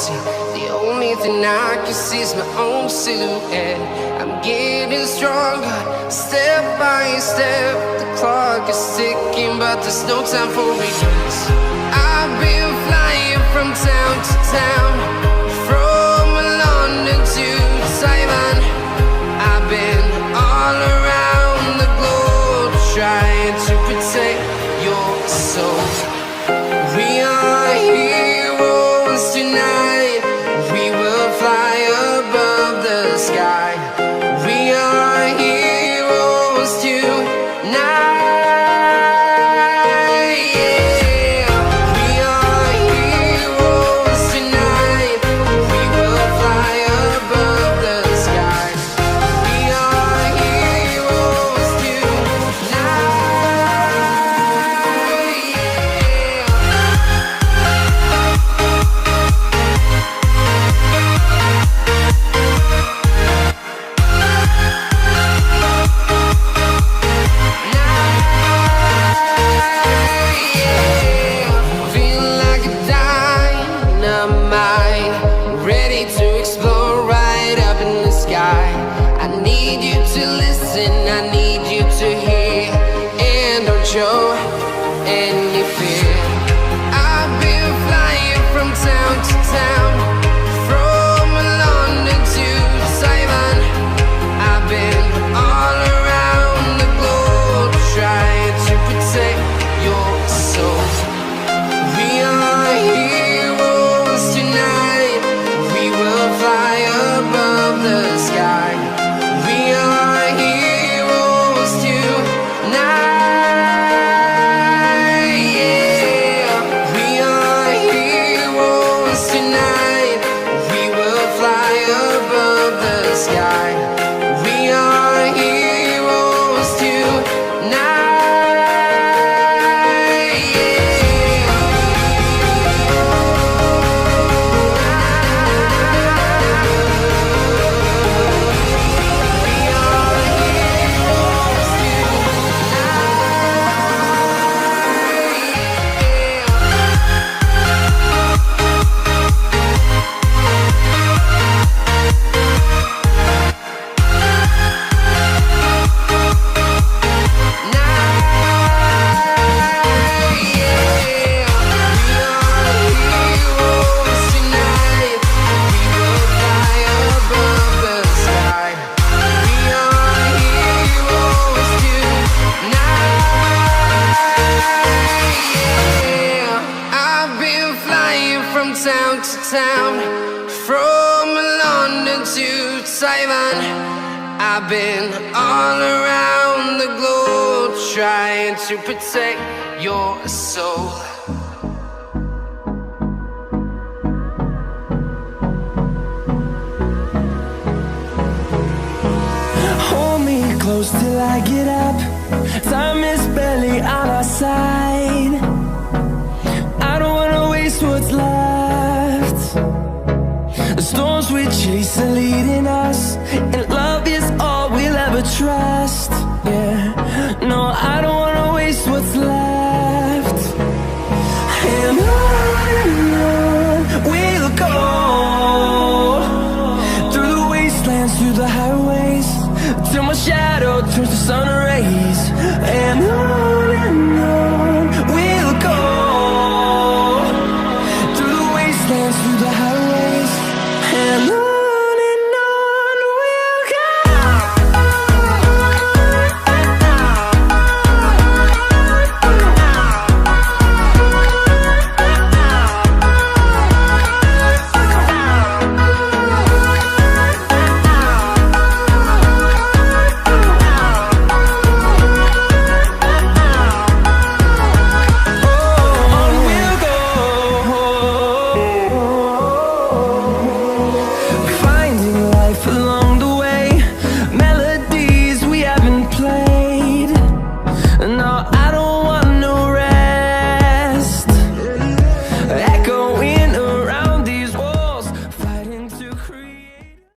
empty. The only thing I can see is my own silhouette. I'm getting stronger, step by step. The clock is ticking, but there's no time for regrets. I've been flying from town to town, from London to Taiwan. I've been all around the globe, trying to protect your soul. We are heroes tonight. We will fly above the sky. We are heroes tonight. Yeah. We are heroes tonight. We will fly above the sky. We are heroes tonight. Feel like a dynamite, ready to explore right up in the sky. I need you to listen, I need you to hear, and don't show any fear. I've been flying from town to town, from London to Taiwan. I've been all around the globe, trying to protect your soul. We are heroes tonight. We will fly above the sky. We are heroes tonight. Yeah. We are heroes tonight. We will fly above the sky. We are heroes tonight. I've been flying from town to town, from London to Taiwan. I've been all around the globe, trying to protect your soul. Hold me close till I get up. Time is barely on our side. I don't wanna waste what's left. The storms we chase are leading